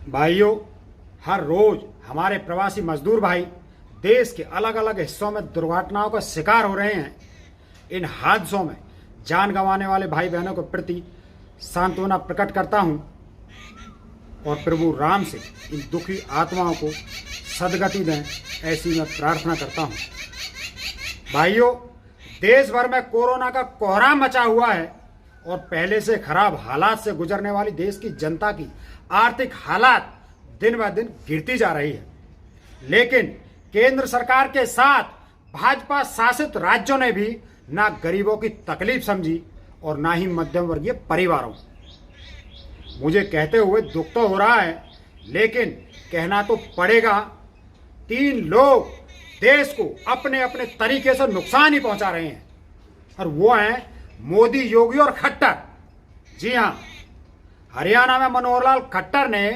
भाइयों, हर रोज हमारे प्रवासी मजदूर भाई देश के अलग अलग हिस्सों में दुर्घटनाओं का शिकार हो रहे हैं। इन हादसों में जान गंवाने वाले भाई बहनों के प्रति सांत्वना प्रकट करता हूं और प्रभु राम से इन दुखी आत्माओं को सदगति दें, ऐसी मैं प्रार्थना करता हूं। भाइयों, देश भर में कोरोना का कोहराम मचा हुआ है और पहले से खराब हालात से गुजरने वाली देश की जनता की आर्थिक हालात दिन ब दिन गिरती जा रही है। लेकिन केंद्र सरकार के साथ भाजपा शासित राज्यों ने भी ना गरीबों की तकलीफ समझी और ना ही मध्यम वर्गीय परिवारों। मुझे कहते हुए दुख तो हो रहा है, लेकिन कहना तो पड़ेगा। 3 लोग देश को अपने अपने तरीके से नुकसान ही पहुंचा रहे हैं और वो हैं मोदी, योगी और खट्टर। जी हां, हरियाणा में मनोहर लाल खट्टर ने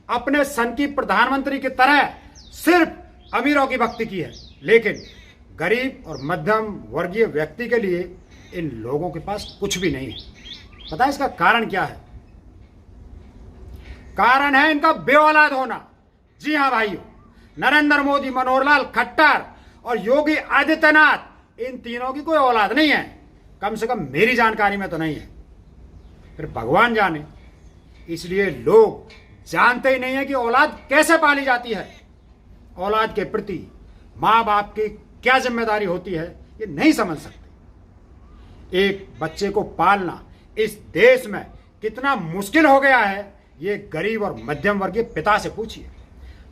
अपने सन की प्रधानमंत्री की तरह सिर्फ अमीरों की भक्ति की है, लेकिन गरीब और मध्यम वर्गीय व्यक्ति के लिए इन लोगों के पास कुछ भी नहीं है। पता है इसका कारण क्या है? कारण है इनका बेऔलाद होना। जी हां भाइयों, नरेंद्र मोदी, मनोहर लाल खट्टर और योगी आदित्यनाथ, इन तीनों की कोई औलाद नहीं है। कम से कम मेरी जानकारी में तो नहीं है, फिर भगवान जाने। इसलिए लोग जानते ही नहीं है कि औलाद कैसे पाली जाती है, औलाद के प्रति माँ बाप की क्या जिम्मेदारी होती है, ये नहीं समझ सकते। एक बच्चे को पालना इस देश में कितना मुश्किल हो गया है, ये गरीब और मध्यम वर्गीय पिता से पूछिए।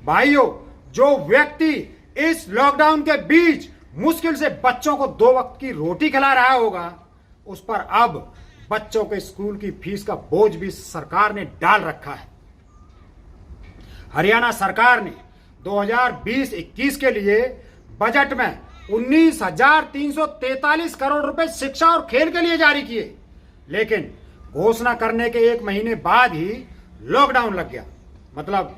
भाइयों, जो व्यक्ति इस लॉकडाउन के बीच मुश्किल से बच्चों को 2 वक्त की रोटी खिला रहा होगा, उस पर अब बच्चों के स्कूल की फीस का बोझ भी सरकार ने डाल रखा है। हरियाणा सरकार ने 2020-21 के लिए बजट में 19,343 करोड़ रुपए शिक्षा और खेल के लिए जारी किए, लेकिन घोषणा करने के 1 महीने बाद ही लॉकडाउन लग गया। मतलब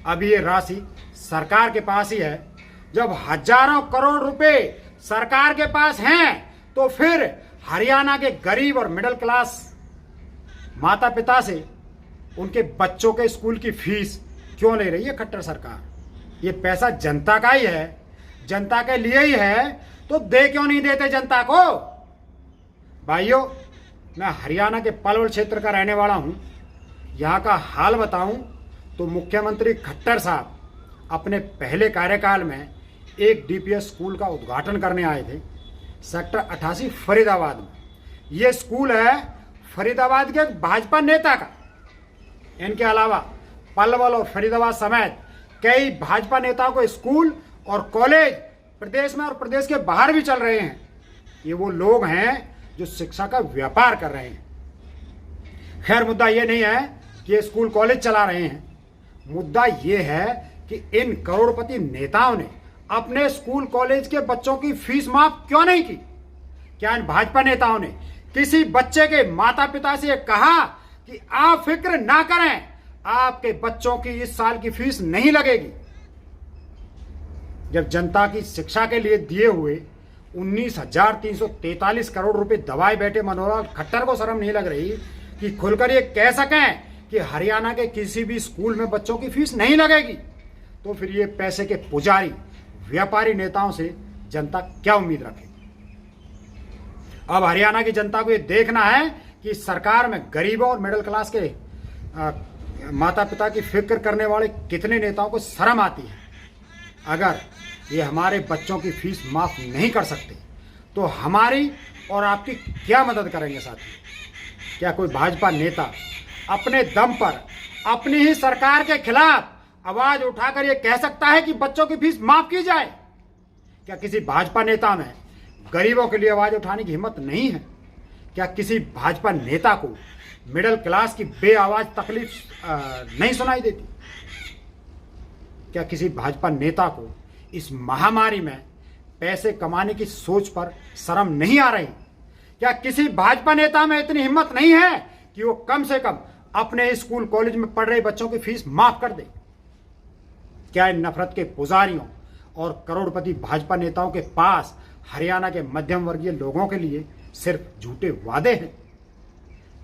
अब ये राशि सरकार के पास ही है। जब हजारों करोड़ रुपए सरकार के पास हैं, तो फिर हरियाणा के गरीब और मिडिल क्लास माता पिता से उनके बच्चों के स्कूल की फीस क्यों ले रही है खट्टर सरकार? ये पैसा जनता का ही है, जनता के लिए ही है, तो दे क्यों नहीं देते जनता को? भाइयों, मैं हरियाणा के पलवल क्षेत्र का रहने वाला हूं। यहां का हाल बताऊं तो मुख्यमंत्री खट्टर साहब अपने पहले कार्यकाल में एक डीपीएस स्कूल का उद्घाटन करने आए थे सेक्टर 88 फरीदाबाद में। यह स्कूल है फरीदाबाद के भाजपा नेता का। इनके अलावा पलवल और फरीदाबाद समेत कई भाजपा नेताओं को स्कूल और कॉलेज प्रदेश में और प्रदेश के बाहर भी चल रहे हैं। ये वो लोग हैं जो शिक्षा का व्यापार कर रहे हैं। खैर, मुद्दा ये नहीं है कि ये स्कूल कॉलेज चला रहे हैं। मुद्दा ये है कि इन करोड़पति नेताओं ने अपने स्कूल कॉलेज के बच्चों की फीस माफ क्यों नहीं की? क्या इन भाजपा नेताओं ने किसी बच्चे के माता पिता से कहा कि आप फिक्र ना करें, आपके बच्चों की इस साल की फीस नहीं लगेगी? जब जनता की शिक्षा के लिए दिए हुए 19,343 करोड़ रुपए दबाए बैठे मनोहर लाल खट्टर को शर्म नहीं लग रही कि खुलकर ये कह सकें कि हरियाणा के किसी भी स्कूल में बच्चों की फीस नहीं लगेगी, तो फिर ये पैसे के पुजारी व्यापारी नेताओं से जनता क्या उम्मीद रखेगी? अब हरियाणा की जनता को ये देखना है कि सरकार में गरीबों और मिडिल क्लास के माता पिता की फिक्र करने वाले कितने नेताओं को शर्म आती है। अगर ये हमारे बच्चों की फीस माफ नहीं कर सकते, तो हमारी और आपकी क्या मदद करेंगे साथी? क्या कोई भाजपा नेता अपने दम पर अपनी ही सरकार के खिलाफ आवाज उठाकर यह कह सकता है कि बच्चों की फीस माफ की जाए? क्या किसी भाजपा नेता में गरीबों के लिए आवाज उठाने की हिम्मत नहीं है? क्या किसी भाजपा नेता को मिडिल क्लास की बेआवाज तकलीफ नहीं सुनाई देती? क्या किसी भाजपा नेता को इस महामारी में पैसे कमाने की सोच पर शर्म नहीं आ रही? क्या किसी भाजपा नेता में इतनी हिम्मत नहीं है कि वो कम से कम अपने स्कूल कॉलेज में पढ़ रहे बच्चों की फीस माफ कर दे? क्या इन नफरत के पुजारियों और करोड़पति भाजपा नेताओं के पास हरियाणा के मध्यम वर्गीय लोगों के लिए सिर्फ झूठे वादे हैं?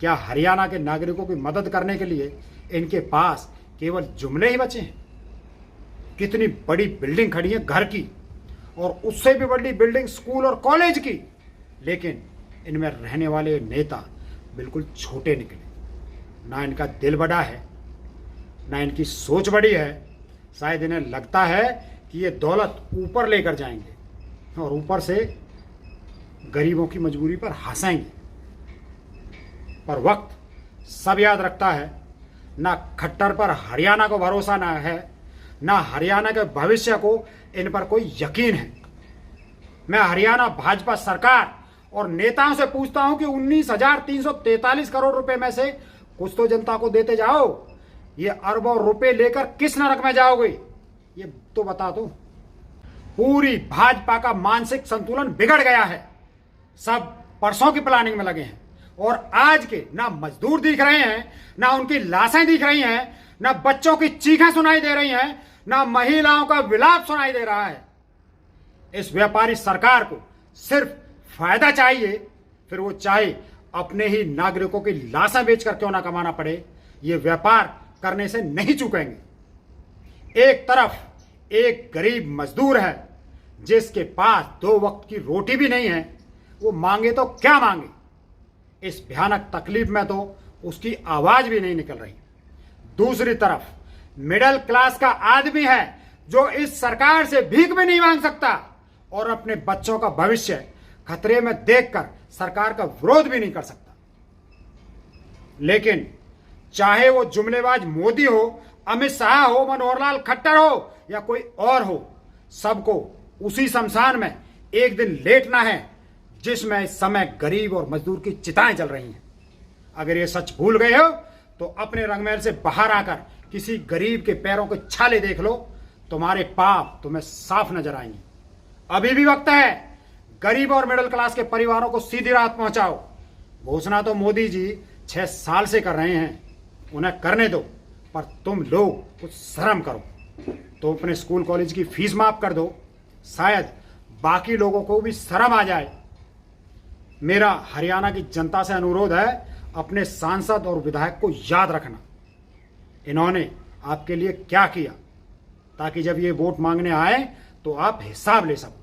क्या हरियाणा के नागरिकों की मदद करने के लिए इनके पास केवल जुमले ही बचे हैं। कितनी बड़ी बिल्डिंग खड़ी है घर की, और उससे भी बड़ी बिल्डिंग स्कूल और कॉलेज की, लेकिन इनमें रहने वाले नेता बिल्कुल छोटे निकले। ना इनका दिल बड़ा है, ना इनकी सोच बड़ी है। शायद इन्हें लगता है कि ये दौलत ऊपर लेकर जाएंगे और ऊपर से गरीबों की मजबूरी पर हंसाएंगे। पर वक्त सब याद रखता है। ना खट्टर पर हरियाणा को भरोसा ना है, ना हरियाणा के भविष्य को इन पर कोई यकीन है। मैं हरियाणा भाजपा सरकार और नेताओं से पूछता हूं कि 19,343 करोड़ रुपए में से कुछ तो जनता को देते जाओ। ये अरबों रुपए लेकर किस नरक में जाओगे, ये तो बता दो। पूरी भाजपा का मानसिक संतुलन बिगड़ गया है। सब परसों की प्लानिंग में लगे हैं, और आज के ना मजदूर दिख रहे हैं, ना उनकी लाशें दिख रही हैं, ना बच्चों की चीखें सुनाई दे रही हैं, ना महिलाओं का विलाप सुनाई दे रहा है। इस व्यापारी सरकार को सिर्फ फायदा चाहिए, फिर वो चाहे अपने ही नागरिकों की लाशें बेचकर क्यों ना कमाना पड़े, ये व्यापार करने से नहीं चूकेंगे। एक तरफ एक गरीब मजदूर है जिसके पास 2 वक्त की रोटी भी नहीं है, वो मांगे तो क्या मांगे। इस भयानक तकलीफ में तो उसकी आवाज भी नहीं निकल रही। दूसरी तरफ मिडिल क्लास का आदमी है जो इस सरकार से भीख भी नहीं मांग सकता और अपने बच्चों का भविष्य खतरे में देखकर सरकार का विरोध भी नहीं कर सकता। लेकिन चाहे वो जुमलेबाज मोदी हो, अमित शाह हो, मनोहर लाल खट्टर हो या कोई और हो, सबको उसी शमशान में एक दिन लेटना है जिसमें इस समय गरीब और मजदूर की चिताएं जल रही हैं। अगर ये सच भूल गए हो तो अपने रंगमहल से बाहर आकर किसी गरीब के पैरों के छाले देख लो, तुम्हारे पाप तुम्हें साफ नजर आएंगे। अभी भी वक्त है, गरीब और मिडिल क्लास के परिवारों को सीधी राहत पहुंचाओ। घोषणा तो मोदी जी 6 साल से कर रहे हैं, उन्हें करने दो, पर तुम लोग कुछ शर्म करो। तो अपने स्कूल कॉलेज की फीस माफ कर दो, शायद बाकी लोगों को भी शर्म आ जाए। मेरा हरियाणा की जनता से अनुरोध है, अपने सांसद और विधायक को याद रखना। इन्होंने आपके लिए क्या किया, ताकि जब ये वोट मांगने आए तो आप हिसाब ले सको।